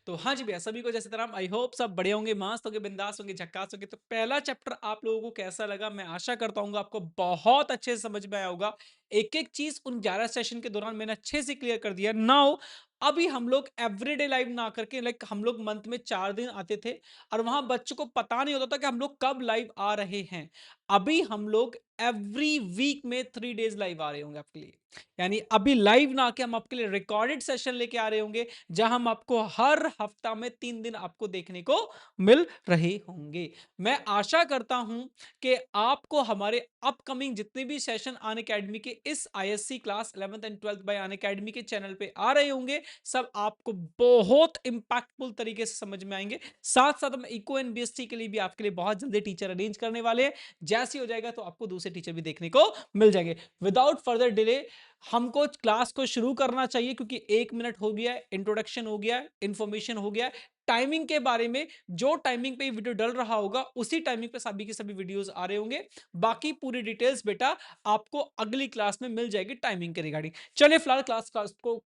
तो हाँ जी भैया, सभी को जैसे तरह आई होप सब बढ़िया होंगे, मस्त होंगे, बिंदास होंगे, झक्कास होंगे। तो पहला चैप्टर आप लोगों को कैसा लगा? मैं आशा करता हूँ आपको बहुत अच्छे से समझ में आया होगा। एक-एक चीज उन 11 सेशन के दौरान मैंने अच्छे से क्लियर कर दिया। नाउ अभी हम लोग एवरीडे लाइव ना करके, लाइक हम लोग मंथ में 4 दिन आते थे और वहां बच्चों को पता नहीं होता था कि हम लोग कब लाइव आ रहे हैं। अभी हम लोग एवरी वीक में 3 डेज लाइव आ रहे होंगे आपके लिए। यानी अभी लाइव ना आके हम आपके लिए रिकॉर्डेड सेशन लेके आ रहे होंगे, जहां हम आपको हर हफ्ता में 3 दिन आपको देखने को मिल रहे होंगे। मैं आशा करता हूं कि आपको हमारे अपकमिंग जितने भी सेशन अन अकेडमी के इस ISC class 11th and 12th by Unacademy के चैनल पे आ रहे होंगे, सब आपको बहुत इंपैक्टफुल तरीके से समझ में आएंगे। साथ साथ हम इको एंड बीएसटी के लिए भी आपके लिए बहुत जल्दी टीचर अरेंज करने वाले हैं। जैसे हो जाएगा तो आपको दूसरे टीचर भी देखने को मिल जाएंगे। विदाउट फर्दर डिले हमको क्लास को शुरू करना चाहिए, क्योंकि 1 मिनट हो गया है, इंट्रोडक्शन हो गया है, इंफॉर्मेशन हो गया है। टाइमिंग के बारे में, जो टाइमिंग पे वीडियो डल रहा होगा उसी टाइमिंग पे सभी के सभी वीडियोस आ रहे होंगे। बाकी पूरी डिटेल्स बेटा आपको अगली क्लास में मिल जाएगी टाइमिंग के रिगार्डिंग। चलिए फिलहाल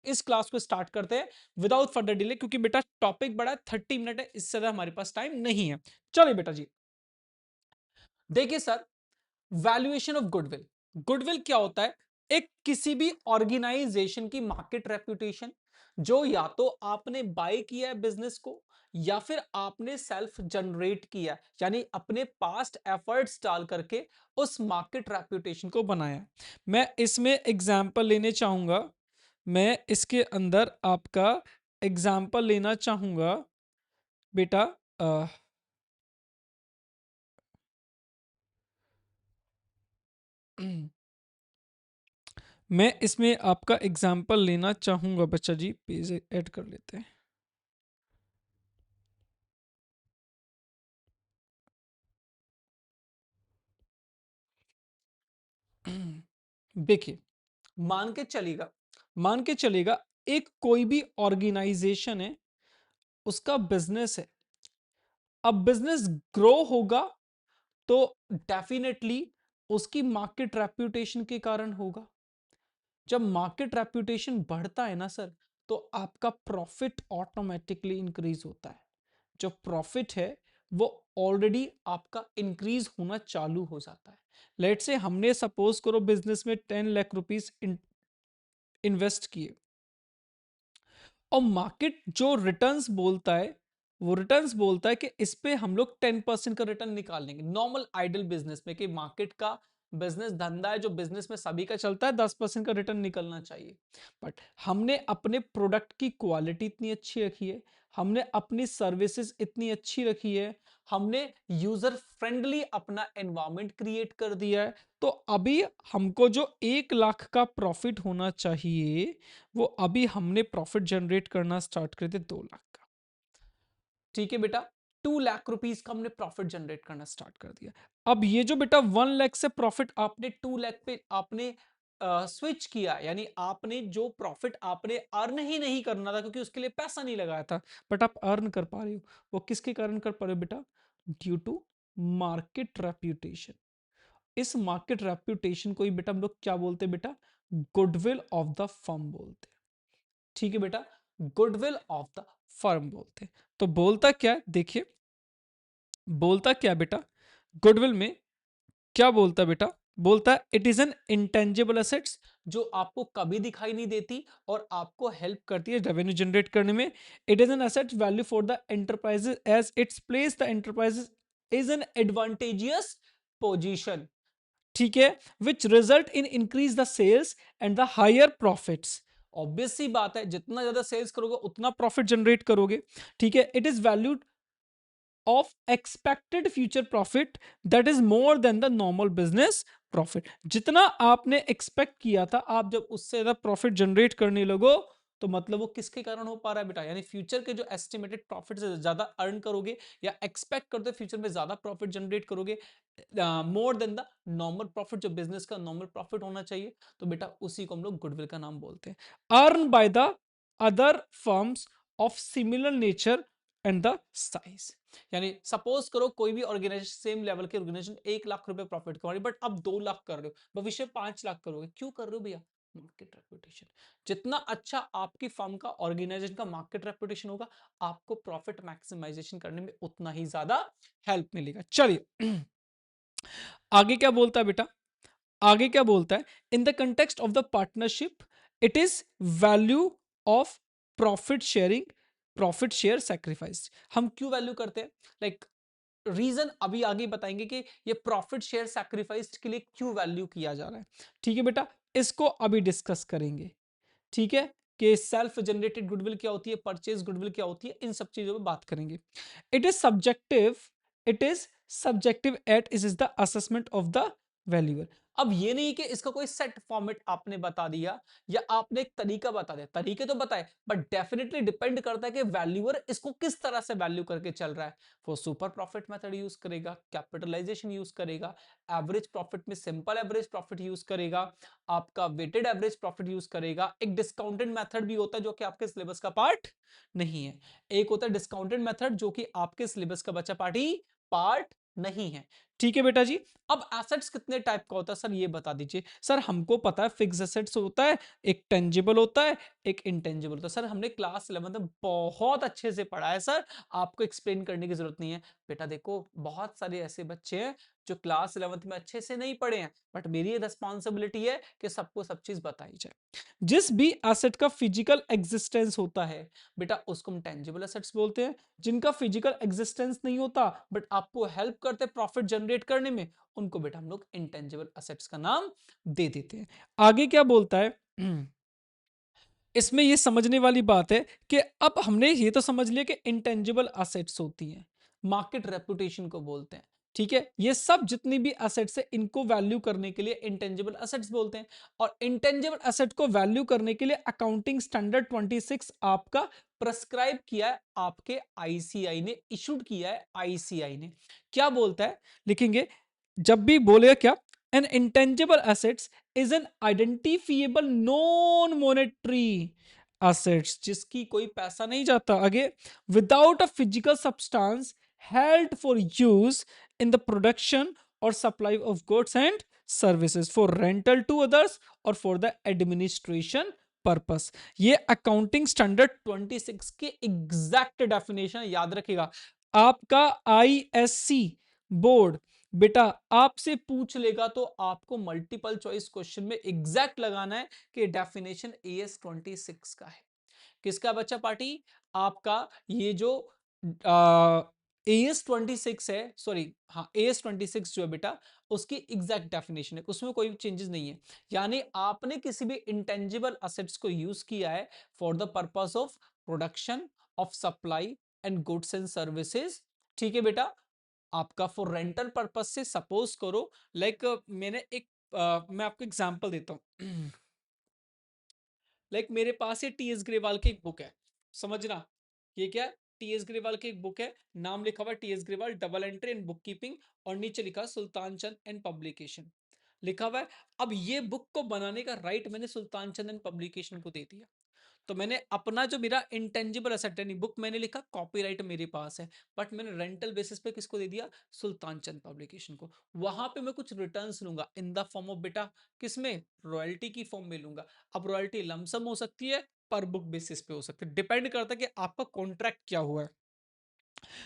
इस क्लास को स्टार्ट करते हैं विदाउट फर्दर डिले, क्योंकि बेटा टॉपिक बड़ा है, 30 मिनट है, इससे ज्यादा हमारे पास टाइम नहीं है। चलिए बेटा जी, देखिए sir, valuation of goodwill. Goodwill क्या होता है? एक किसी भी ऑर्गेनाइजेशन की मार्केट रेपुटेशन, जो या तो आपने बाय किया है बिजनेस को, या फिर आपने सेल्फ जनरेट किया, यानी अपने पास्ट एफर्ट्स डाल करके उस मार्केट रेपुटेशन को बनाया। मैं इसमें एग्जांपल लेने चाहूंगा, मैं इसके अंदर आपका एग्जांपल लेना चाहूंगा बेटा। अ, मैं इसमें आपका एग्जाम्पल लेना चाहूंगा बच्चा जी, पेज ऐड कर लेते हैं। देखिए, मान के चलेगा, मान के चलेगा एक कोई भी ऑर्गेनाइजेशन है, उसका बिजनेस है। अब बिजनेस ग्रो होगा तो डेफिनेटली उसकी मार्केट रेप्यूटेशन के कारण होगा। जब मार्केट रेप्यूटेशन बढ़ता है ना सर, तो आपका प्रॉफिट ऑटोमेटिकली इंक्रीज होता है। जो प्रॉफिट है वो ऑलरेडी आपका इंक्रीज होना चालू हो जाता है। लेट से हमने सपोज करो बिजनेस में 10 लाख रुपीस इन्वेस्ट किए, और मार्केट जो रिटर्न्स बोलता है, वो रिटर्न्स बोलता है कि इस पे हम लोग 10% का रिटर्न निकाल लेंगे। नॉर्मल आइडल बिजनेस में, कि मार्केट का बिजनेस धंधा है जो बिजनेस में सभी का चलता है, 10% का रिटर्न निकलना चाहिए। बट हमने अपने प्रोडक्ट की क्वालिटी इतनी अच्छी रखी है, हमने अपनी सर्विसेज इतनी अच्छी रखी है, हमने यूजर फ्रेंडली अपना एनवायरमेंट क्रिएट कर दिया है, तो अभी हमको जो 1 लाख का प्रॉफिट होना चाहिए, वो अभी हमने प्रॉफिट जनरेट करना स्टार्ट कर दिया 2 लाख का। ठीक है बेटा, 2 लाख रुपीस का हमने प्रॉफिट जनरेट करना स्टार्ट कर दिया। अब ये जो बेटा 1 लाख से प्रॉफिट आपने 2 लाख पे आपने स्विच किया, यानी आपने जो प्रॉफिट आपने अर्न ही नहीं करना था, क्योंकि उसके लिए पैसा नहीं लगाया था, बट आप अर्न कर पा रहे हो। वो किसके कारण कर पा रहे हो बेटा? Due to market reputation. इस मार्केट रेप्यूटेशन को ही बेटा हम लोग क्या बोलते हैं बेटा? गुडविल ऑफ द फर्म बोलते हैं। ठीक है बेटा, गुडविल ऑफ द फर्म बोलते हैं। तो बोलता क्या है देखिए, बोलता क्या है बेटा? गुडविल में क्या बोलता है बेटा? बोलता है it is an intangible assets, जो आपको कभी दिखाई नहीं देती और आपको हेल्प करती है रेवेन्यू जनरेट करने में। It is an asset value for the enterprises as its place the enterprises is an advantageous position. ठीक है, which result in increase the sales and the higher profits. Obvious सी बात है, जितना ज्यादा सेल्स करोगे उतना प्रॉफिट जनरेट करोगे। ठीक है, it is valued of expected future profit that is more than the normal business profit. जितना आपने एक्सपेक्ट किया था, आप जब उससे ज्यादा प्रॉफिट जनरेट करने लगो, तो मतलब वो किसके कारण हो पा रहा है बेटा? यानी फ्यूचर के जो एस्टिमेटेड प्रॉफिट से ज्यादा अर्न करोगे, या एक्सपेक्ट करते फ्यूचर में ज्यादा प्रॉफिट जनरेट करोगे, more than the normal profit, जो बिजनेस का नॉर्मल प्रॉफिट होना चाहिए, तो बेटा उसी को हम लोग गुडविल का नाम बोलते हैं। Earn by the other firms of similar nature and the size. यानी सपोज करो कोई भी ऑर्गेनाइजेशन, सेम लेवल के ऑर्गेनाइजेशन 1 लाख रुपए प्रॉफिट कमा रही है, बट अब 2 लाख कर रहे हो, भविष्य 5 लाख करोगे। क्यों कर रहे हो भैया? मार्केट रेपुटेशन, जितना अच्छा आपकी फर्म का ऑर्गेनाइजेशन का मार्केट रेपुटेशन होगा, आपको प्रॉफिट मैक्सिमाइजेशन करने में उतना ही ज्यादा हेल्प मिलेगा। चलिए आगे क्या बोलता है बेटा, आगे क्या बोलता है, in the context of the partnership it is value of profit sharing, profit share sacrifice. हम क्यों वैल्यू करते हैं, लाइक रीजन अभी आगे बताएंगे कि ये प्रॉफिट शेयर सैक्रिफाइस के लिए क्यों वैल्यू किया जा रहा है। ठीक है बेटा, इसको अभी डिस्कस करेंगे। ठीक है, कि सेल्फ जनरेटेड गुडविल क्या होती है, परचेज गुडविल क्या होती है, इन सब चीजों पे बात करेंगे। It is subjective, it is subjective at is the assessment of the valuer. अब ये नहीं कि इसका कोई सेट फॉर्मेट आपने बता दिया या आपने एक तरीका बता दिया, तरीके तो बताए, बट डेफिनेटली डिपेंड करता है कि वैल्यूअर इसको किस तरह से वैल्यू करके चल रहा है। वो सुपर प्रॉफिट मेथड यूज करेगा, कैपिटलाइजेशन यूज करेगा, एवरेज प्रॉफिट में सिंपल एवरेज प्रॉफिट यूज करेगा, आपका वेटेड एवरेज प्रॉफिट यूज करेगा, एक डिस्काउंटेड मेथड भी होता है जो कि आपके सिलेबस का पार्ट नहीं है, एक होता है डिस्काउंटेड मेथड जो कि आपके सिलेबस का बच्चा पार्ट नहीं है। ठीक है बेटा जी, अब एसेट्स कितने टाइप का होता है सर ये बता दीजिए। सर हमको पता है फिक्स एसेट्स होता है, एक टेंजिबल होता है, एक इंटेंजिबल होता है। सर हमने क्लास 11 में बहुत अच्छे से पढ़ा है सर, आपको एक्सप्लेन करने की जरूरत नहीं है। बेटा देखो बहुत सारे ऐसे बच्चे हैं जो क्लास 11 में अच्छे से नहीं पढ़े हैं, बट मेरी रिस्पॉन्सिबिलिटी है कि सबको सब चीज बताई जाए। जिस भी एसेट का फिजिकल एग्जिस्टेंस होता है बेटा उसको हम टेंजिबल एसेट्स बोलते हैं। जिनका फिजिकल एग्जिस्टेंस नहीं होता बट आपको हेल्प करते प्रॉफिट जनरेट करने में, उनको बेटा हम लोग इंटेंजिबल एसेट्स का नाम दे देते हैं। आगे क्या बोलता है, इसमें ये समझने वाली बात है कि अब हमने ये तो समझ लिया कि इंटेंजिबल एसेट्स होती हैं, मार्केट रेपुटेशन को बोलते हैं। ठीक है, ये सब जितनी भी एसेट्स है इनको वैल्यू करने के लिए इंटेंजिबल एसेट्स बोलते हैं। और इंटेंजिबल एसेट को वैल्यू करने के लिए अकाउंटिंग स्टैंडर्ड 26 आपका प्रेस्क्राइब किया है, आपके आईसीआई ने इशूड किया है, आईसीआई ने क्या बोलता है लिखेंगे, जब भी बोलेगा क्या, an intangible assets is an identifiable non monetary assets जिसकी कोई पैसा नहीं जाता, आगे without a physical substance held for use in the production और supply of goods and services for rental to others और फॉर द एडमिनिस्ट्रेशन पर्पस। ये accounting standard 26 के एग्जैक्ट डेफिनेशन याद रखिएगा। आपका आईएससी बोर्ड बेटा आपसे पूछ लेगा तो आपको मल्टीपल चॉइस क्वेश्चन में एग्जैक्ट लगाना है कि डेफिनेशन एएस 26 का है। किसका बच्चा पार्टी, आपका ये जो एएस 26 है, सॉरी हाँ एएस 26 जो है बेटा उसकी एग्जैक्ट डेफिनेशन है, उसमें कोई चेंजेस नहीं है। यानी आपने किसी भी इंटेंजिबल असेट्स को यूज किया है for the purpose of production of supply and goods and services. ठीक है बेटा, आपका फॉर रेंटल पर्पस से सपोज करो, लाइक मैंने एक मैं आपको एग्जांपल देता हूं लाइक मेरे पास ये टीएस ग्रेवाल की एक बुक है, समझना ये क्या है, टीएस ग्रेवाल की एक बुक है, नाम लिखा हुआ TS Grewal double entry in book keeping और नीचे लिखा सुल्तान चंद एंड पब्लिकेशन लिखा हुआ है। अब ये बुक को बनाने का राइट मैंने सुल्तान चंद एंड पब्लिकेशन को दे दिया, तो मैंने अपना जो मेरा इंटेंजिबल एसेट है, बुक मैंने लिखा कॉपीराइट मेरे पास है, बट मैंने रेंटल बेसिस पे किसको दे दिया, सुल्तान चंद पब्लिकेशन को। वहां पे मैं कुछ रिटर्न्स लूंगा इन द फॉर्म ऑफ बेटा किसमें, रॉयल्टी की फॉर्म में लूंगा। अब रॉयल्टी लमसम हो सकती है, पर बुक बेसिस पे हो सकती है, डिपेंड करता है कि आपका कॉन्ट्रैक्ट क्या हुआ है।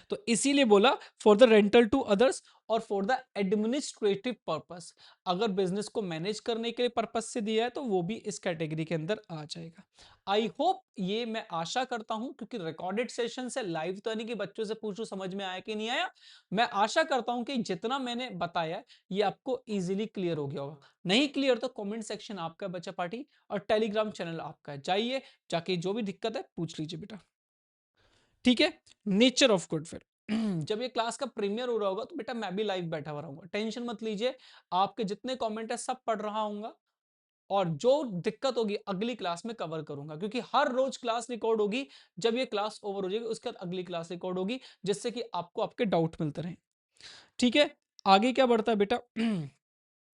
तो इसीलिए बोला for the rental to others और फॉर द एडमिनिस्ट्रेटिव पर्पस। अगर बिजनेस को मैनेज करने के लिए पर्पस से दिया है तो वो भी इस कैटेगरी के अंदर आ जाएगा। आई होप ये मैं आशा करता हूं, क्योंकि रिकॉर्डेड सेशन से लाइव तो नहीं कि बच्चों से पूछूं समझ में आया कि नहीं आया, मैं आशा करता हूं कि जितना मैंने बताया ये आपको इजीली क्लियर हो गया होगा। नहीं क्लियर तो कमेंट सेक्शन आपका बच्चा पार्टी और टेलीग्राम चैनल आपका है, जाइए जाके जो भी दिक्कत है पूछ लीजिए बेटा। ठीक है, नेचर ऑफ गुडविल जब ये क्लास का प्रीमियर हो रहा होगा तो बेटा मैं भी लाइव बैठा हुआ रहूंगा, टेंशन मत लीजिए, आपके जितने कमेंट है सब पढ़ रहा हूंगा और जो दिक्कत होगी अगली क्लास में कवर करूंगा, क्योंकि हर रोज क्लास रिकॉर्ड होगी। जब ये क्लास ओवर हो जाएगी उसके बाद अगली क्लास रिकॉर्ड होगी, जिससे कि आपको आपके डाउट मिलते रहे। ठीक है, आगे क्या बढ़ता है बेटा,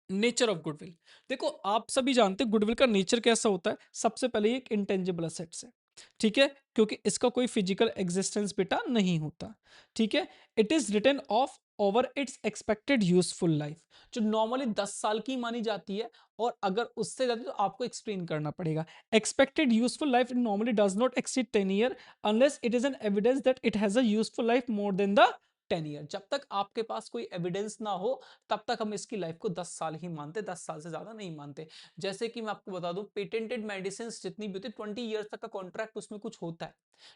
नेचर ऑफ गुडविल। देखो आप सभी जानते हैं गुडविल का नेचर कैसा होता है, सबसे पहले एक इंटेंजिबल असेट्स है। ठीक है, क्योंकि इसका कोई फिजिकल एग्जिस्टेंस बेटा नहीं होता। ठीक है, it is written off over its expected useful life, जो नॉर्मली 10 साल की मानी जाती है, और अगर उससे ज्यादा तो आपको एक्सप्लेन करना पड़ेगा। Expected useful life normally does not exceed 10 year unless it is an evidence that it has a useful life more than the 10 year. जब तक आपके पास कोई एविडेंस ना हो तब तक हम इसकी लाइफ को 10 साल ही मानते, 10 साल से ज्यादा नहीं मानते। जैसे कि मैं आपको बता दूं, पेटेंटेड मेडिसिन जितनी भी होती है 20 ईयर्स तक का कॉन्ट्रैक्ट उसमें कुछ होता है।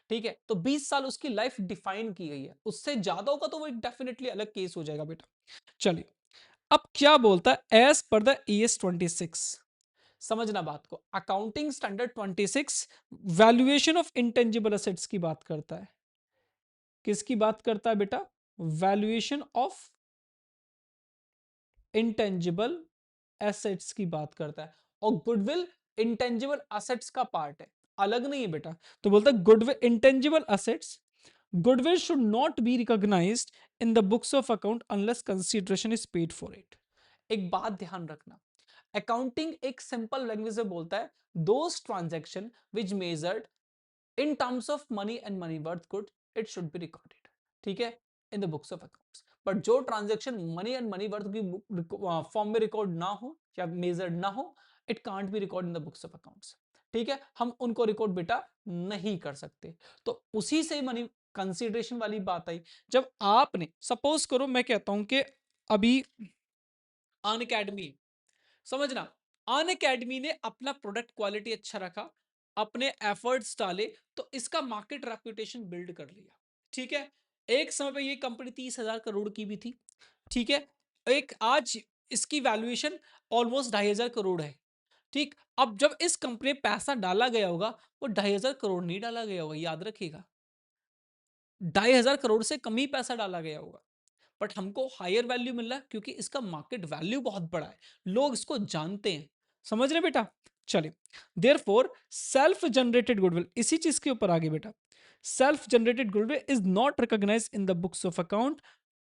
ठीक है, तो 20 साल उसकी लाइफ डिफाइन की गई है, उससे ज्यादा होगा तो वो एक डेफिनेटली अलग केस हो जाएगा बेटा। चलिए, अब क्या बोलता है एज पर द ES 26, समझना बात को, accounting standard 26 valuation of intangible assets की बात करता है। किसकी बात करता है बेटा? वैल्यूएशन ऑफ इंटेंजिबल एसेट्स की बात करता है। और गुडविल इंटेंजिबल असेट्स का पार्ट है, अलग नहीं है बेटा। तो बोलता है goodwill intangible assets, goodwill should not be recognised in the books of account unless consideration is paid for it. एक बात ध्यान रखना, अकाउंटिंग एक सिंपल लैंग्वेज में बोलता है those transaction which measured in terms of money and money worth good, it should be recorded, ठीक है, in the books of accounts। But जो transaction money and money worth की फॉर्म में record ना हो या मेजर्ड ना हो, it can't be record in the books of accounts. ठीक है, हम उनको रिकॉर्ड बेटा नहीं कर सकते। तो उसी से मनी कंसीडरेशन वाली बात आई। जब आपने सपोज करो, मैं कहता हूं कि अभी अन अकेडमी, समझना, अन अकेडमी ने अपना प्रोडक्ट क्वालिटी अच्छा रखा, अपने एफर्ट्स डाले, तो इसका मार्केट रेपुटेशन बिल्ड कर लिया। ठीक है, एक समय पे ये कंपनी 30,000 करोड़ की भी थी। ठीक है, एक आज इसकी वैल्यूएशन ऑलमोस्ट 2,500 करोड़ है। ठीक, अब जब इस कंपनी में पैसा डाला गया होगा, वो 2,500 करोड़ नहीं डाला गया होगा, याद रखिएगा, 2,500 करोड़ से कम ही पैसा डाला गया होगा। बट हमको हायर वैल्यू मिल रहा है क्योंकि इसका मार्केट वैल्यू बहुत बड़ा है, लोग इसको जानते हैं। समझ रहे बेटा? चलिए, therefore self generated goodwill, इसी चीज के ऊपर आगे बेटा, self generated goodwill is not recognised in the books of account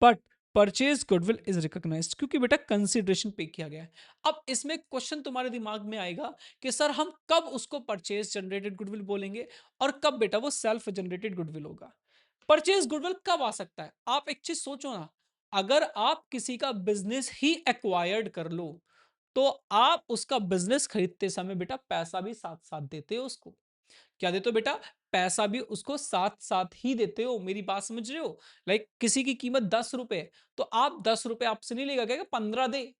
but purchase goodwill is recognised, क्योंकि बेटा कंसिडरेशन पे किया गया है। अब इसमें क्वेश्चन तुम्हारे दिमाग में आएगा कि सर हम कब उसको परचेज जनरेटेड गुडविल बोलेंगे और कब बेटा वो सेल्फ जनरेटेड गुडविल होगा। परचेज गुडविल कब आ सकता है? आप एक चीज सोचो ना, अगर आप किसी का बिजनेस ही एक्वायर्ड कर लो, तो आप उसका बिजनेस खरीदते समय बेटा पैसा भी साथ साथ देते हो उसको। क्या देते हो बेटा? पैसा भी उसको साथ साथ ही देते हो। मेरी बात समझ रहे हो? लाइक किसी की कीमत 10 रुपए, तो आप 10 रुपए आपसे नहीं लेगा, क्या 15 दे,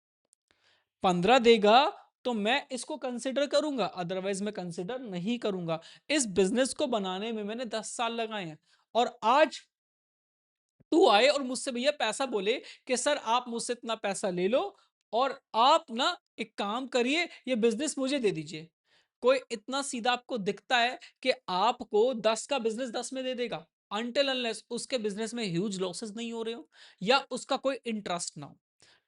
15 देगा तो मैं इसको कंसिडर करूंगा, अदरवाइज मैं कंसिडर नहीं करूंगा। इस बिजनेस को बनाने में मैंने 10 साल लगाए हैं, और आज तू आए और मुझसे भैया पैसा बोले कि सर आप मुझसे इतना पैसा ले लो और आप ना एक काम करिए, ये बिजनेस मुझे दे दीजिए। कोई इतना सीधा आपको दिखता है कि आपको 10 का बिजनेस 10 में दे देगा, अनटिल अनलेस उसके बिजनेस में ह्यूज लॉसेस नहीं हो रहे हो या उसका कोई इंटरेस्ट ना हो।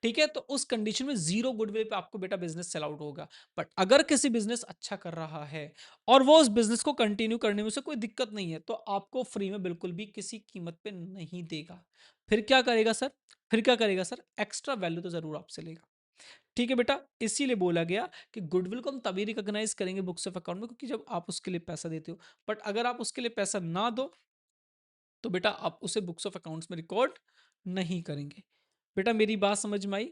ठीक है, तो उस कंडीशन में जीरो गुडविल पे आपको बेटा बिजनेस सेल आउट होगा। बट अगर किसी बिजनेस अच्छा कर रहा है और वो उस बिजनेस को कंटिन्यू करने में से कोई दिक्कत नहीं है, तो आपको फ्री में बिल्कुल भी किसी कीमत पे नहीं देगा। फिर क्या करेगा सर? फिर क्या करेगा सर? एक्स्ट्रा वैल्यू तो जरूर आपसे लेगा। ठीक है बेटा, इसीलिए बोला गया कि गुडविल को हम तभी रिकॉग्नाइज करेंगे बुक्स ऑफ अकाउंट में, क्योंकि जब आप उसके लिए पैसा देते हो। बट अगर आप उसके लिए पैसा ना दो, तो बेटा आप उसे बुक्स ऑफ अकाउंट्स में रिकॉर्ड नहीं करेंगे। बेटा मेरी बात समझ में आई?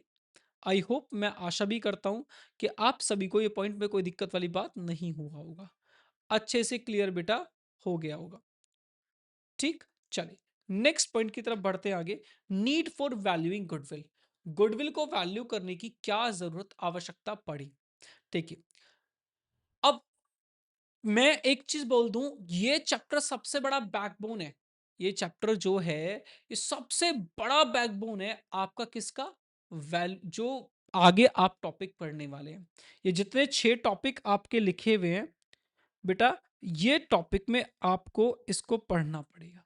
आई होप, मैं आशा भी करता हूं कि आप सभी को ये पॉइंट में कोई दिक्कत वाली बात नहीं हुआ होगा, अच्छे से क्लियर बेटा हो गया होगा। ठीक, चलिए नेक्स्ट पॉइंट की तरफ बढ़ते हैं आगे। Need for valuing goodwill, goodwill को वैल्यू करने की क्या जरूरत आवश्यकता पड़ी। ठीक है, अब मैं एक चीज बोल दूं, ये चैप्टर सबसे बड़ा बैकबोन है। ये चैप्टर जो है, ये सबसे बड़ा बैकबोन है आपका किसका? वैल जो आगे आप टॉपिक पढ़ने वाले हैं। ये जितने 6 टॉपिक आपके लिखे हुए हैं बेटा, ये टॉपिक में आपको इसको पढ़ना पड़ेगा।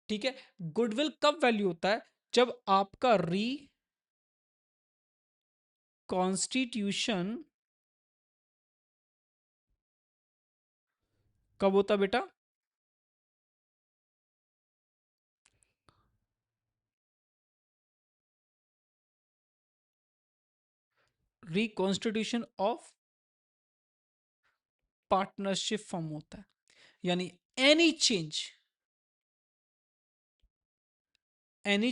ठीक है, गुडविल कब वैल्यू होता है? जब आपका री कॉन्स्टिट्यूशन कब होता है बेटा? रिकॉन्स्टिट्यूशन ऑफ पार्टनरशिप फॉर्म होता है। यानी any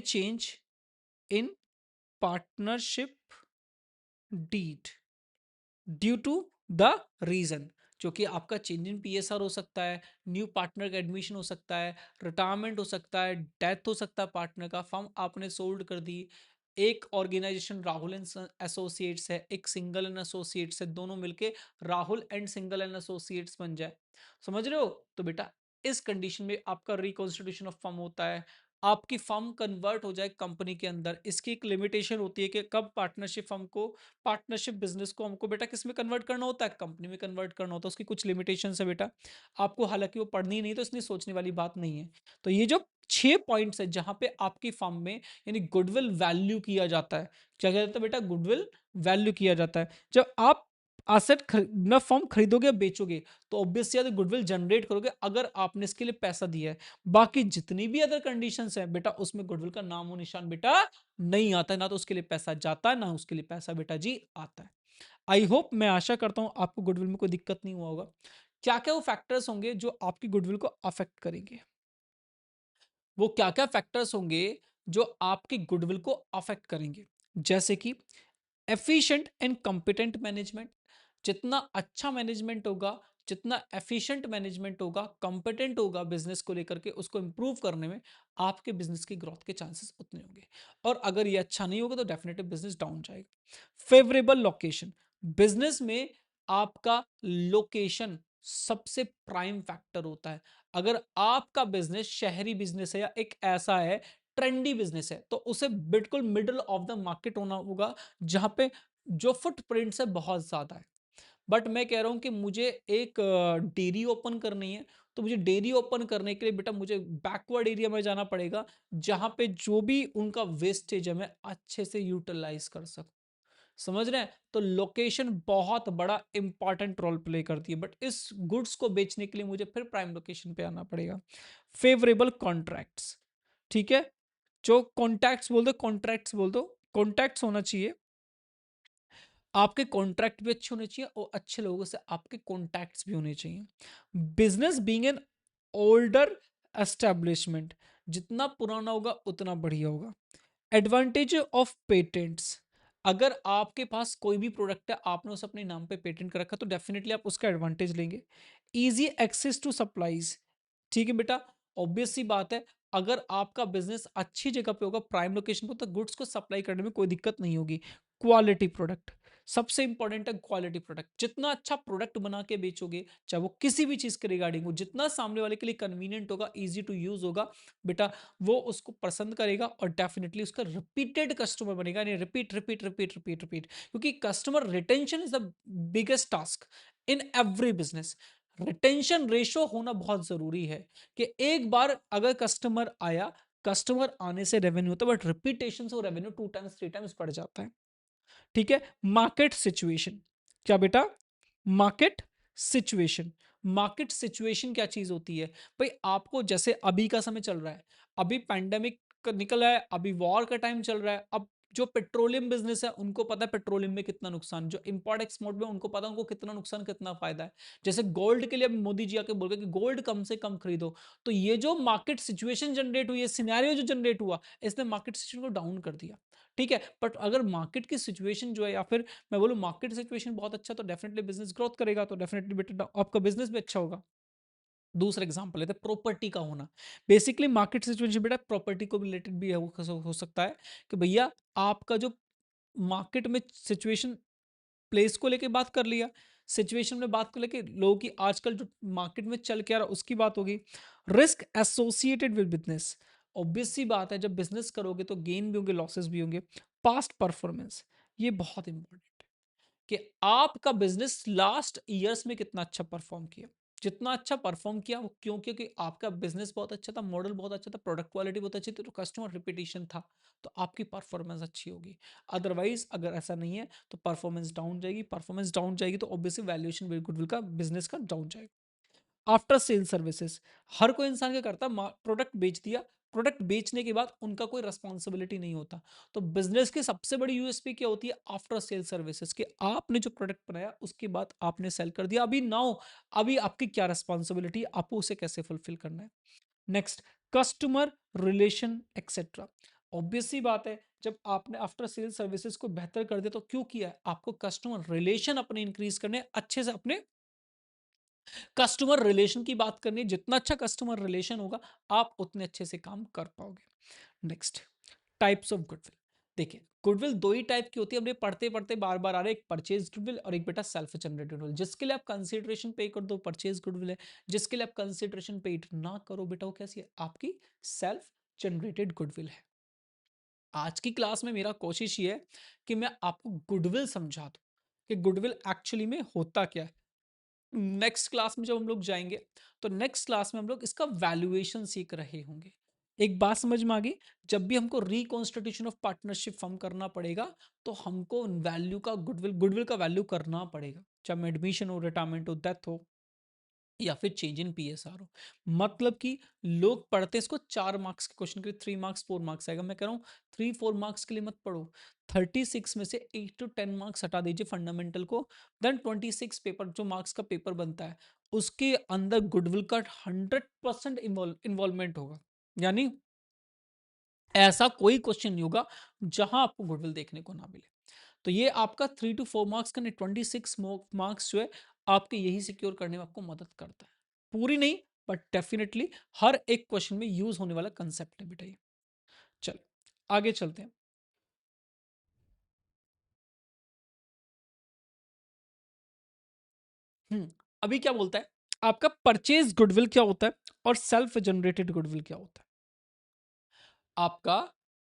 change in partnership deed due to the reason, जो कि आपका चेंज इन पीएसआर हो सकता है, न्यू पार्टनर का एडमिशन हो सकता है, रिटायरमेंट हो सकता है, डेथ हो सकता है पार्टनर का, फर्म आपने सोल्ड कर दी, एक ऑर्गेनाइजेशन राहुल एंड एसोसिएट्स है, एक सिंगल एंड एसोसिएट्स है, दोनों मिलके Rahul and single and associates बन जाए, समझ रहे हो? तो बेटा इस कंडीशन में आपका रिकॉन्स्टिट्यूशन ऑफ फर्म होता है, आपकी फर्म कन्वर्ट हो जाए कंपनी के अंदर। इसकी एक लिमिटेशन होती है कि कब पार्टनरशिप फर्म को, पार्टनरशिप बिजनेस को हमको बेटा किस में कन्वर्ट करना होता है, कंपनी में कन्वर्ट करना होता है। उसकी कुछ लिमिटेशन है बेटा, आपको हालांकि वो पढ़नी नहीं तो इसलिए सोचने वाली बात नहीं है। तो ये जो 6 पॉइंट्स है जहां पे आपकी फर्म में यानी गुडविल वैल्यू किया जाता है, क्या कहते हैं बेटा, गुडविल वैल्यू किया जाता है। जब आप एसेट न फर्म खरीदोगे या बेचोगे तो ऑब्वियसली गुडविल जनरेट करोगे अगर आपने इसके लिए पैसा दिया है। बाकी जितनी भी अदर कंडीशंस है बेटा उसमें गुडविल का नामो निशान बेटा नहीं आता है, ना तो उसके लिए पैसा जाता है ना उसके लिए पैसा बेटा जी आता है। आई होप, मैं आशा करता हूं आपको गुडविल में कोई दिक्कत नहीं हुआ होगा। क्या क्या वो फैक्टर्स होंगे जो आपकी गुडविल को अफेक्ट करेंगे, वो क्या क्या फैक्टर्स होंगे जो आपकी गुडविल को अफेक्ट करेंगे, जैसे कि एफिशिएंट एंड कॉम्पिटेंट मैनेजमेंट, जितना अच्छा मैनेजमेंट होगा, जितना एफिशिएंट मैनेजमेंट होगा, कॉम्पिटेंट होगा बिजनेस को लेकर के, उसको इंप्रूव करने में आपके बिजनेस की ग्रोथ के चांसेस उतने होंगे। और अगर ये अच्छा नहीं होगा तो डेफिनेटली बिजनेस डाउन जाएगा। फेवरेबल लोकेशन, बिजनेस में आपका लोकेशन सबसे प्राइम फैक्टर होता है। अगर आपका बिजनेस शहरी बिजनेस है या एक ऐसा है ट्रेंडी बिजनेस है तो उसे बिल्कुल मिडल ऑफ द मार्केट होना होगा, जहां पे जो फुटप्रिंट्स है बहुत ज्यादा है। बट मैं कह रहा हूं कि मुझे एक डेयरी ओपन करनी है, तो मुझे डेयरी ओपन करने के लिए बेटा मुझे बैकवर्ड एरिया में जाना पड़ेगा, जहां पे जो भी उनका वेस्टेज है मैं अच्छे से यूटिलाइज कर सकूं, समझ रहे हैं? तो लोकेशन बहुत बड़ा इंपॉर्टेंट रोल प्ले करती है, बट इस गुड्स को बेचने के लिए मुझे फिर प्राइम लोकेशन पे आना पड़ेगा। फेवरेबल कॉन्ट्रैक्ट्स, ठीक है, जो कॉन्ट्रैक्ट्स बोल दो, कॉन्टैक्ट्स होना चाहिए, आपके कॉन्ट्रैक्ट भी अच्छे होने चाहिए और अच्छे लोगों से आपके कॉन्टैक्ट्स भी होने चाहिए। Business being an older establishment, जितना पुराना होगा उतना बढ़िया होगा। एडवांटेज ऑफ पेटेंट्स, अगर आपके पास कोई भी प्रोडक्ट है आपने उसे अपने नाम पे पेटेंट कर रखा तो डेफिनेटली आप उसका एडवांटेज लेंगे। इजी एक्सेस टू सप्लाईज, ठीक है बेटा, ऑब्वियस सी बात है, अगर आपका बिजनेस अच्छी जगह पे होगा, प्राइम लोकेशन पे, तो गुड्स को सप्लाई करने में कोई दिक्कत नहीं होगी। क्वालिटी प्रोडक्ट, सबसे इंपॉर्टेंट है क्वालिटी प्रोडक्ट। जितना अच्छा प्रोडक्ट बना के बेचोगे, चाहे वो किसी भी चीज के रिगार्डिंग हो, जितना सामने वाले के लिए कन्वीनियंट होगा, इजी टू यूज होगा बेटा, वो उसको पसंद करेगा और डेफिनेटली उसका रिपीटेड कस्टमर बनेगा, यानी repeat repeat repeat repeat repeat, क्योंकि customer retention is the biggest task in every business. Retention ratio होना बहुत जरूरी है कि एक बार अगर कस्टमर आया, कस्टमर आने से रेवेन्यू होता है, बट रिपीटेशन से रेवेन्यू 2 टाइम्स 3 टाइम्स बढ़ जाता है। ठीक है, मार्केट सिचुएशन, क्या बेटा, मार्केट सिचुएशन, मार्केट सिचुएशन क्या चीज होती है भाई, आपको जैसे अभी का समय चल रहा है, अभी पैंडेमिक निकला है, अभी वॉर का टाइम चल रहा है, अब जो पेट्रोलियम बिजनेस है उनको पता है पेट्रोलियम में कितना नुकसान, जो इंपोर्ट एक्सपोर्ट में उनको पता है उनको कितना नुकसान कितना फायदा है। जैसे गोल्ड के लिए अब मोदी जी आके बोल रहे कि गोल्ड कम से कम खरीदो, तो ये जो मार्केट सिचुएशन जनरेट हुई है, सिनेरियो जो जनरेट हुआ, इसने मार्केट सिचुएशन को डाउन कर दिया। ठीक है, बट अगर मार्केट की सिचुएशन जो है, या फिर मैं बोलूं मार्केट सिचुएशन बहुत अच्छा, तो डेफिनेटली बिजनेस ग्रोथ करेगा, तो डेफिनेटली बेटा आपका बिजनेस भी अच्छा होगा। दूसरा एग्जांपल लेते हैं प्रॉपर्टी का होना। बेसिकली मार्केट सिचुएशन बेटा प्रॉपर्टी को रिलेटेड भी हो सकता है कि भैया आपका जो मार्केट में सिचुएशन, प्लेस को लेके बात कर लिया, सिचुएशन में बात कर लेके लोगों की आजकल जो मार्केट में चल के आ रहा है उसकी बात होगी। Risk associated with business, obvious सी बात है जब बिजनेस करोगे तो गेन भी होंगे लॉसेस भी होंगे। पास्ट परफॉर्मेंस, ये बहुत इंपॉर्टेंट है कि आपका बिजनेस लास्ट ईयर्स में कितना अच्छा परफॉर्म किया। जितना अच्छा परफॉर्म किया वो क्यों, क्योंकि आपका बिजनेस बहुत अच्छा था, मॉडल बहुत अच्छा था, प्रोडक्ट क्वालिटी बहुत अच्छी थी, तो कस्टमर रिपीटेशन था, तो आपकी परफॉर्मेंस अच्छी होगी। अदरवाइज अगर ऐसा नहीं है तो परफॉर्मेंस डाउन जाएगी, परफॉर्मेंस डाउन जाएगी तो ऑब्वियसली वैल्यूएशन गुडविल का बिजनेस का डाउन जाएगा। आफ्टर सेल सर्विसेज, हर कोई इंसान क्या करता है, प्रोडक्ट बेच दिया, प्रोडक्ट बेचने के बाद उनका कोई रिस्पॉन्सिबिलिटी नहीं होता। तो बिजनेस की सबसे बड़ी यूएसपी क्या होती है? आफ्टर सेल सर्विसेज, कि आपने जो प्रोडक्ट बनाया उसके बाद आपने सेल कर दिया, अभी नाउ अभी आपकी क्या रिस्पॉन्सिबिलिटी, आपको उसे कैसे फुलफिल करना है। Next, customer relation etcetera. Obvious सी बात है, जब आपने आफ्टर सेल सर्विसेज को बेहतर कर दिया तो क्यों किया है? आपको कस्टमर रिलेशन अपने इंक्रीज करने, अच्छे से अपने कस्टमर रिलेशन की बात करनी है। जितना अच्छा कस्टमर रिलेशन होगा, आप उतने अच्छे से काम कर पाओगे। Next, types of goodwill. देखिए, गुडविल दो ही टाइप की होती है, हमने पढ़ते पढ़ते बार बार आ रहे, एक परचेज गुडविल और एक बेटा सेल्फ जनरेटेड गुडविल। जिसके लिए आप कंसिडरेशन पे कर दो परचेज गुडविल है, जिसके लिए आप कंसिडरेशन पे ना करो बेटा वो कैसी है? आपकी सेल्फ जनरेटेड गुडविल है। आज की क्लास में मेरा कोशिश ये है कि मैं आपको गुडविल समझा दूं कि गुडविल एक्चुअली में होता क्या है। नेक्स्ट क्लास में जब हम लोग जाएंगे तो नेक्स्ट क्लास में हम लोग इसका वैल्यूएशन सीख रहे होंगे। एक बात समझ में आ गई? जब भी हमको रिकॉन्स्टिट्यूशन ऑफ पार्टनरशिप फॉर्म करना पड़ेगा तो हमको वैल्यू का गुडविल गुडविल का वैल्यू करना पड़ेगा, चाहे एडमिशन हो, रिटायरमेंट हो, डेथ हो या फिर चेंज इन पीएसआर हो। मतलब कि लोग पढ़ते हैं इसको 4 मार्क्स के क्वेश्चन के लिए, 3 मार्क्स 4 मार्क्स आएगा। मैं कह रहा हूँ 3-4 मार्क्स के लिए मत पढ़ो, 36 में से 8 to 10 मार्क्स हटा दीजिए फंडामेंटल को, देन 26 पेपर जो मार्क्स का पेपर बनता है उसके अंदर गुडविल का 100% इन्वॉल्वमेंट होगा। यानी ऐसा कोई क्वेश्चन नहीं होगा जहां आपको गुडविल देखने को ना मिले। तो ये आपका 3 to 4 मार्क्स का नहीं, 26 मार्क्स जो है आपके यही सिक्योर करने में आपको मदद करता है। पूरी नहीं, बट डेफिनेटली हर एक क्वेश्चन में यूज होने वाला कंसेप्ट है बेटा ये। चलो आगे चलते हैं। अभी क्या बोलता है आपका परचेज गुडविल क्या होता है और सेल्फ जनरेटेड गुडविल क्या होता है? आपका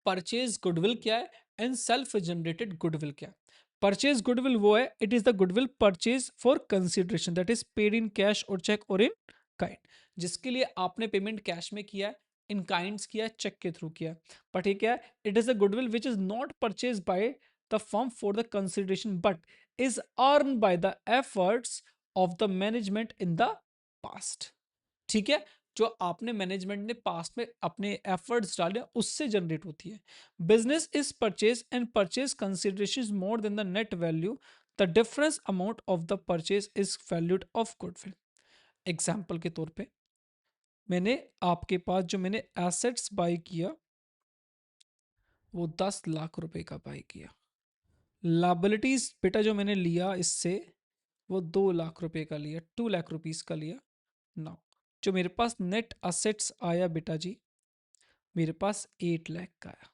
परचेज गुडविल क्या है एंड सेल्फ जनरेटेड गुडविल क्या है? परचेज गुडविल वो है, it is the goodwill purchase for consideration that is paid in cash और चेक और इन काइंड, जिसके लिए आपने पेमेंट कैश में किया है, इन काइंड्स किया है, चेक के थ्रू किया है। बट ये क्या है? It is a goodwill which is not purchase by the firm for the consideration but is earn by the efforts of the management in the past. ठीक है, जो आपने मैनेजमेंट ने पास्ट में अपने एफर्ट्स डाले उससे जनरेट होती है। Business is purchase and purchase consideration is more than the net value, the difference amount of the purchase is valued of goodwill. Example के तौर पे मैंने आपके पास जो मैंने एसेट्स बाय किया वो 10 लाख रुपए का बाय किया। लाइबिलिटीज बेटा जो मैंने लिया इससे वो 2 लाख रुपए का लिया, 2 लाख रुपीज का लिया। नाउ जो मेरे पास नेट असेट्स आया बेटा जी, मेरे पास 8 लाख का आया।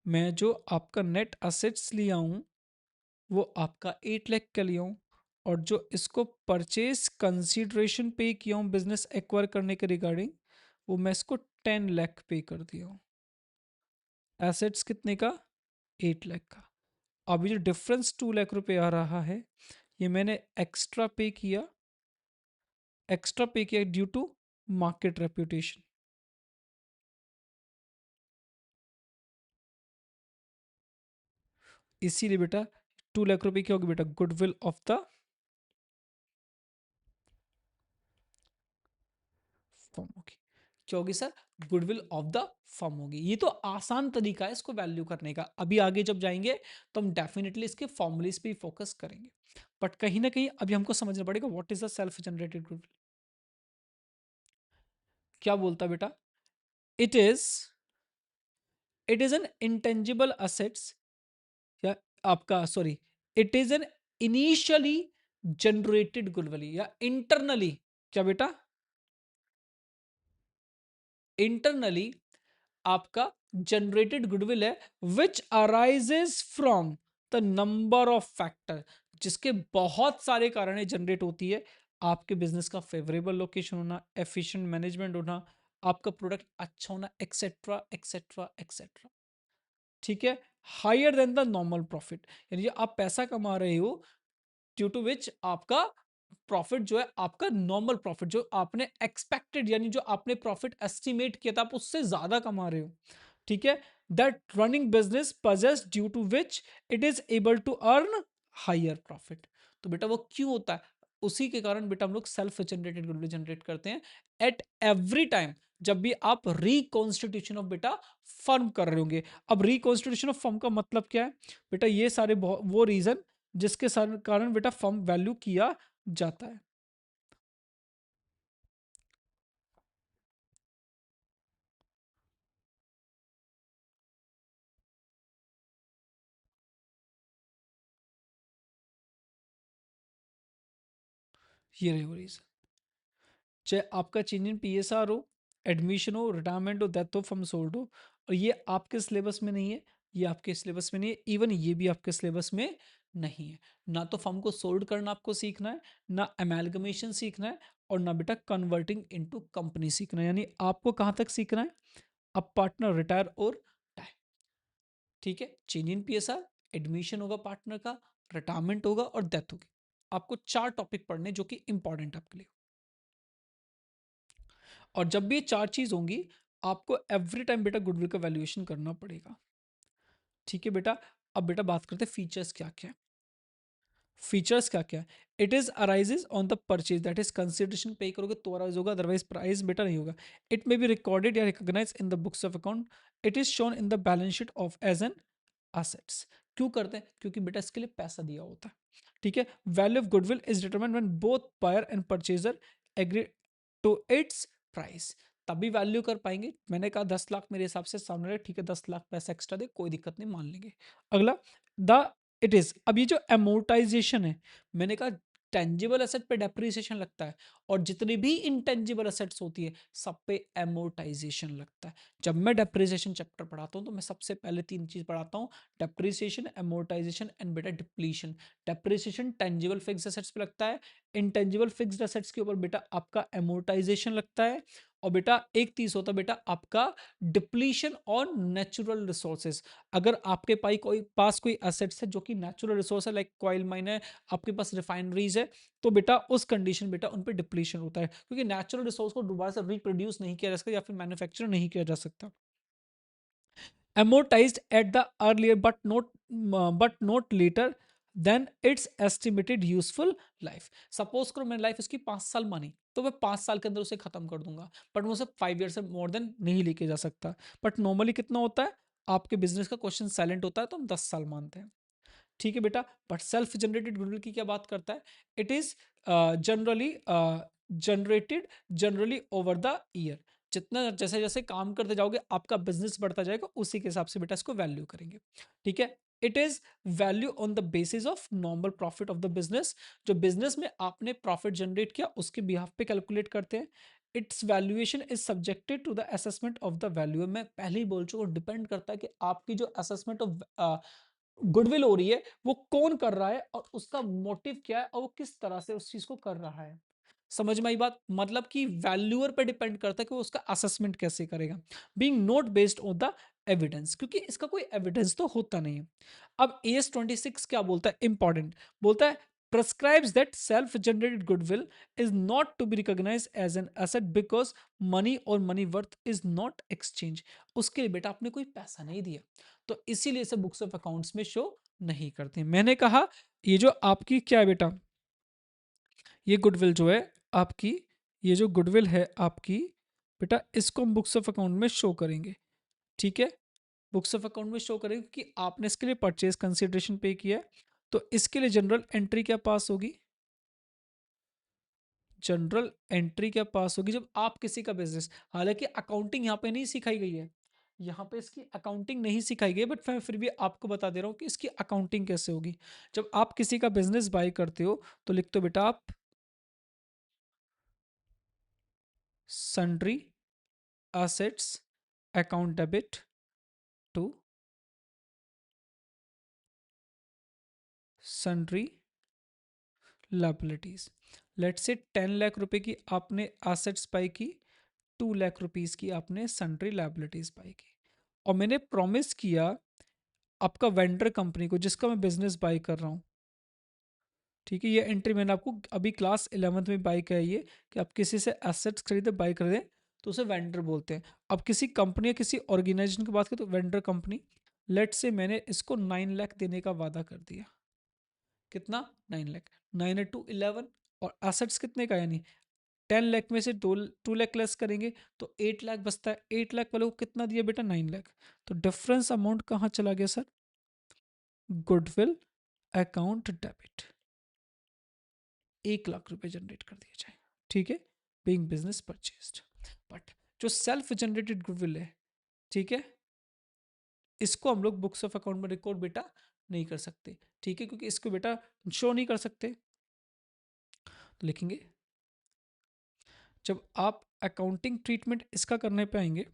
मैं जो आपका नेट असेट्स लिया हूँ वो आपका 8 लाख का लिया हूँ, और जो इसको परचेज कंसीडरेशन पे किया हूँ बिजनेस एक्वायर करने के रिगार्डिंग, वो मैं इसको 10 लाख पे कर दिया हूँ। एसेट्स कितने का? 8 लाख का। अभी जो डिफरेंस 2 लाख रुपए आ रहा है ये मैंने एक्स्ट्रा पे किया ड्यू टू मार्केट रेप्यूटेशन। इसीलिए बेटा 2 लाख रुपए क्या होगी बेटा? गुडविल ऑफ द फर्म होगी। क्या होगी sir? Goodwill of the firm होगी। ये तो आसान तरीका है इसको वैल्यू करने का। अभी आगे जब जाएंगे तो हम डेफिनेटली इसके फॉर्मूलेस पे फोकस करेंगे, बट कहीं ना कहीं अभी हमको समझना पड़ेगा what is the self generated goodwill. क्या बोलता बेटा? It is it is an intangible assets, या आपका sorry, it is an initially generated goodwill या इंटरनली, क्या बेटा? इंटरनली आपका जनरेटेड गुडविल है which arises from the number of factor, जिसके बहुत सारे कारण जनरेट होती है। आपके बिजनेस का फेवरेबल लोकेशन होना, एफिशिएंट मैनेजमेंट होना, आपका प्रोडक्ट अच्छा होना, एक्सेट्रा एक्सेट्रा एक्सेट्रा। ठीक है, higher than the normal profit, यानी जो आप पैसा कमा रहे हो ड्यू टू विच आपका प्रॉफिट जो है आपका नॉर्मल प्रॉफिट, जो आपने एक्सपेक्टेड यानी जो आपने प्रॉफिट एस्टिमेट किया था आप उससे ज्यादा कमा रहे हो। ठीक है, that running business possess due to which it is able to earn higher profit. तो बेटा वो क्यों होता है? उसी के कारण बेटा हम लोग सेल्फ जनरेटेड गुडविल जनरेट करते हैं एट एवरी टाइम जब भी आप रिकॉन्स्टिट्यूशन ऑफ बेटा फर्म कर रहे होंगे। अब रिकॉन्स्टिट्यूशन ऑफ फर्म का मतलब क्या है बेटा? ये सारे वो रीजन जिसके कारण बेटा फर्म वैल्यू किया जाता है। ये रहे वो रीजन, चाहे आपका चेंज इन पीएसआर हो, एडमिशन हो, रिटायरमेंट हो, डेथ हो, फर्म सोल्ड हो, और ये आपके सिलेबस में नहीं है, ये आपके सिलेबस में नहीं है, इवन ये भी आपके सिलेबस में नहीं है। ना तो फर्म को सोल्ड करना आपको सीखना है, ना एमेलगमेशन सीखना है, और ना बेटा कन्वर्टिंग इनटू कंपनी सीखना है। यानी आपको कहाँ तक सीखना है? अब पार्टनर रिटायर और डाई, ठीक है। चेंज इन पीएसआर, एडमिशन होगा पार्टनर का, रिटायरमेंट होगा और डेथ होगी। आपको 4 टॉपिक पढ़ने जो कि इंपॉर्टेंट आपके लिए। और जब भी ये 4 चीज होंगी, आपको एवरी टाइम बेटा गुडविल का वैल्यूएशन करना पड़ेगा, ठीक है बेटा। अब बेटा बात करते हैं फीचर्स क्या क्या है। फीचर्स क्या क्या है? It is arises on the purchase, that is consideration पे करोगे तो अराइज होगा, अदरवाइज प्राइस बेटा नहीं होगा। इट मे बी रिकॉर्डेड या recognise in the books of account, it is shown in the balance sheet of as an assets. क्यों करते हैं? क्योंकि बेटा इसके लिए पैसा दिया होता है, ठीक है। Value of goodwill is determined when both buyer and purchaser agree to its price. तभी वैल्यू कर पाएंगे। मैंने कहा 10 लाख मेरे हिसाब से सामने रहे, ठीक है, 10 लाख पैसा एक्स्ट्रा दे, कोई दिक्कत नहीं, मान लेंगे। अगला, द इट इज, अब ये जो एमोर्टाइजेशन है, मैंने कहा टेंजिबल एसेट पे डेप्रिसिएशन लगता है, और जितनी भी इंटेंजिबल एसेट्स होती है सब पे एमोर्टाइजेशन लगता है। जब मैं डेप्रिसिएशन चैप्टर पढ़ाता हूँ तो मैं सबसे पहले 3 चीज पढ़ाता हूँ, डेप्रिसिएशन, एमोर्टाइजेशन एंड बेटा depletion. Depreciation tangible fixed assets पे लगता है, इंटेंजिबल फिक्स्ड एसेट्स के ऊपर बेटा आपका एमोर्टाइजेशन लगता है, और बेटा एक चीज होता है बेटा आपका डिप्लीशन और नेचुरल रिसोर्सेज। अगर आपके पास कोई एसेट्स है जो कि नेचुरल रिसोर्स है, लाइक कॉयल माइन है, आपके पास रिफाइनरीज है, तो बेटा उस कंडीशन बेटा उन पे डिप्लीशन होता है, क्योंकि नेचुरल रिसोर्स को दोबारा से रिप्रोड्यूस नहीं किया जा सकता या फिर मैन्युफैक्चर नहीं किया जा सकता। amortized at the earlier but not later than its estimated useful life। Suppose करो मैंने लाइफ इसकी 5 साल मानी, तो मैं 5 साल के अंदर उसे खत्म कर दूंगा, बट मैं उसे 5 ईयर से मोर देन नहीं लेके जा सकता। बट नॉर्मली कितना होता है? आपके बिजनेस का क्वेश्चन साइलेंट होता है तो हम 10 साल मानते हैं, ठीक है बेटा। बट सेल्फ जनरेटेड गुडविल की क्या बात करता है? It is generally generated generally over the year. जितना जैसे जैसे काम करते जाओगे आपका बिजनेस बढ़ता जाएगा, उसी के हिसाब से बेटा इसको वैल्यू करेंगे, ठीक है। It is value on the basis of normal profit of the business. जो बिजनेस में आपने प्रॉफिट जनरेट किया उसके बिहाफ पे कैलकुलेट करते हैं। Its valuation is subjected to the assessment of the value. मैं पहले ही बोल चुका हूँ, डिपेंड करता है कि आपकी जो असेसमेंट ऑफ गुडविल हो रही है वो कौन कर रहा है, और उसका मोटिव क्या है, और वो किस तरह से उस चीज को कर रहा है। समझ में आई बात? मतलब कि वैल्यूअर पे डिपेंड करता है कि वो उसका असेसमेंट कैसे करेगा, being not based on the evidence, क्योंकि इसका कोई एविडेंस तो होता नहीं है। अब एस 26 क्या बोलता है? इंपॉर्टेंट बोलता है, prescribes that self-generated goodwill is not to be recognized as an asset because money or money worth is not exchange। उसके लिए बेटा आपने कोई पैसा नहीं दिया, तो इसीलिए इसे बुक्स ऑफ अकाउंट्स में शो नहीं करते। मैंने कहा ये जो आपकी क्या है बेटा, ये गुडविल जो है आपकी, ये जो गुडविल है आपकी बेटा, इसको हम बुक्स ऑफ अकाउंट में शो करेंगे, ठीक है। बुक्स ऑफ अकाउंट में शो करेंगे कि आपने इसके लिए परचेज कंसिडरेशन पे किया है, तो इसके लिए जनरल एंट्री क्या पास होगी? जनरल एंट्री क्या पास होगी जब आप किसी का बिजनेस, हालांकि अकाउंटिंग यहाँ पे नहीं सिखाई गई है, यहाँ पे इसकी अकाउंटिंग नहीं सिखाई गई, बट मैं फिर भी आपको बता दे रहा हूँ कि इसकी अकाउंटिंग कैसे होगी। जब आप किसी का बिजनेस बाय करते हो तो लिखते हो बेटा आप sundry assets account debit to sundry liabilities। Late से 10 लाख रुपए की आपने assets बाई की, 2 लाख रुपीज की आपने sundry liabilities बाई की, और मैंने प्रॉमिस किया आपका वेंडर कंपनी को जिसका मैं बिजनेस बाई कर रहा हूँ, ठीक है। ये एंट्री मैंने आपको अभी क्लास 11th में बाई कराई है कि आप किसी से एसेट्स खरीदे बाई कर दें तो उसे वेंडर बोलते हैं। अब किसी कंपनी या किसी ऑर्गेनाइजेशन की बात करें तो वेंडर कंपनी। लेट से मैंने इसको 9 लाख देने का वादा कर दिया। कितना? 9 लाख। 9 टू 11, और एसेट्स कितने का, यानी 10 लाख में से 2 लाख लेस करेंगे तो 8 लाख बचता है। 8 लाख वाले को कितना दिया बेटा? 9 लाख। तो डिफरेंस अमाउंट कहाँ चला गया sir? Goodwill account debit. 1 lakh रुपए जनरेट कर दिया जाए, ठीक है, बीइंग बिजनेस परचेस्ड। बट जो सेल्फ जनरेटेड गुडविल है, ठीक है, इसको हम लोग बुक्स ऑफ अकाउंट में रिकॉर्ड बेटा नहीं कर सकते, ठीक है, क्योंकि इसको बेटा शो नहीं कर सकते। तो लिखेंगे जब आप अकाउंटिंग ट्रीटमेंट इसका करने पे आएंगे,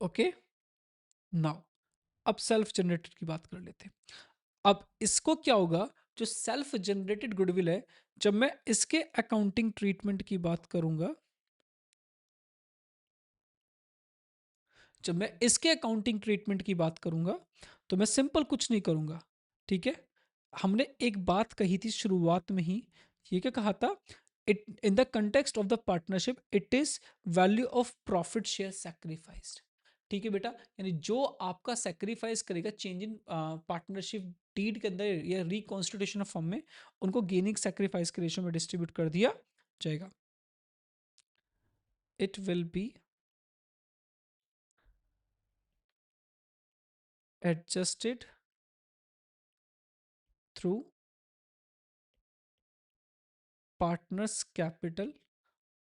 ओके। नाउ अब सेल्फ जनरेटेड की बात कर लेते हैं। अब इसको क्या होगा, जो सेल्फ जनरेटेड गुडविल है, जब मैं इसके अकाउंटिंग ट्रीटमेंट की बात करूंगा, जब मैं इसके अकाउंटिंग ट्रीटमेंट की बात करूंगा, तो मैं सिंपल कुछ नहीं करूंगा, ठीक है। हमने एक बात कही थी शुरुआत में ही, ये क्या कहा था? It in the context of the partnership it is value of profit share sacrificed, ठीक है बेटा। यानी जो आपका सेक्रीफाइस करेगा चेंज इन पार्टनरशिप डीड के अंदर या रिकॉन्स्टिट्यूशन ऑफ फर्म में, उनको गेनिंग सेक्रीफाइस के रेशियो में डिस्ट्रीब्यूट कर दिया जाएगा। It will be adjusted through partners capital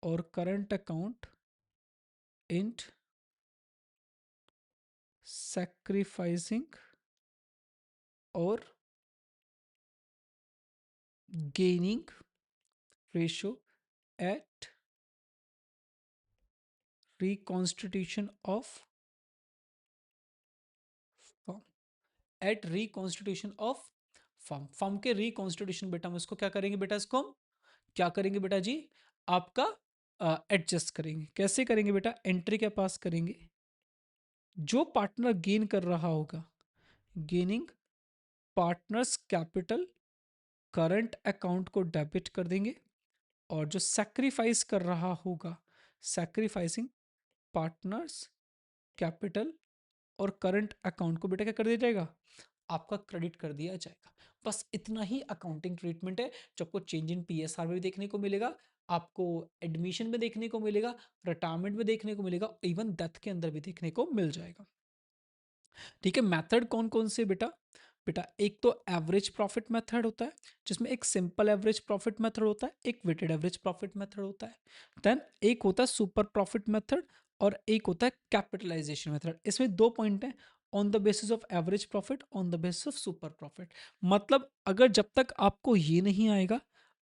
और करंट अकाउंट इन sacrificing और gaining ratio at reconstitution of firm, at reconstitution of firm के रिकॉन्स्टिट्यूशन बेटा हम इसको क्या करेंगे बेटा? इसको हम क्या करेंगे बेटा जी? आपका एडजस्ट करेंगे। कैसे करेंगे बेटा? एंट्री के पास करेंगे, जो पार्टनर गेन कर रहा होगा, gaining partners capital current account को डेबिट कर देंगे, और जो सैक्रिफाइस कर रहा होगा, सैक्रिफाइसिंग पार्टनर्स कैपिटल और करंट अकाउंट को बेटा क्या कर दिया जाएगा? आपका क्रेडिट कर दिया जाएगा। बस इतना ही अकाउंटिंग ट्रीटमेंट है, जो आपको चेंज इन पीएसआर में भी देखने को मिलेगा, आपको एडमिशन में देखने को मिलेगा, रिटायरमेंट में देखने को मिलेगा, इवन डेथ के अंदर भी देखने को मिल जाएगा, ठीक है। मेथड कौन कौन से बेटा? बेटा एक तो एवरेज प्रॉफिट मेथड होता है, जिसमें एक सिंपल एवरेज प्रॉफिट मेथड होता है, एक वेटेड एवरेज प्रॉफिट मेथड होता है। देन एक होता है सुपर प्रॉफिट मेथड, और एक होता है कैपिटलाइजेशन मेथड। इसमें दो पॉइंट हैं, on the basis of average profit, on the basis of super profit. मतलब अगर जब तक आपको ये नहीं आएगा,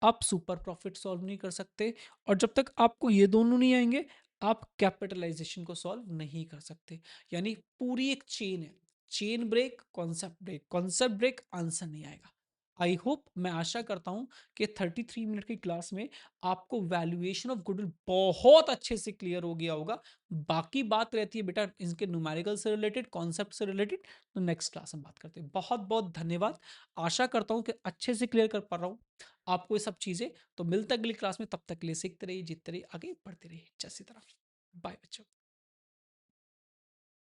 आप सुपर प्रॉफिट सॉल्व नहीं कर सकते, और जब तक आपको ये दोनों नहीं आएंगे, आप कैपिटलाइजेशन को सॉल्व नहीं कर सकते। यानी पूरी एक चेन है, chain break, concept break, concept break, answer नहीं आएगा। आई होप, मैं आशा करता हूं कि 33 मिनट की क्लास में आपको वैल्यूएशन ऑफ गुडविल बहुत अच्छे से क्लियर हो गया होगा। बाकी बात रहती है बेटा इनके न्यूमेरिकल से रिलेटेड, कॉन्सेप्ट से रिलेटेड, तो नेक्स्ट क्लास में बात करते हैं। बहुत बहुत धन्यवाद। आशा करता हूं कि अच्छे से क्लियर कर पा रहा हूं आपको ये सब चीजें। तो मिलता है अगली क्लास में, तब तक के लिए सीखते रहिए, जीतते रहिए, आगे बढ़ते रहिए। जैसी तरह बाय बच्चों।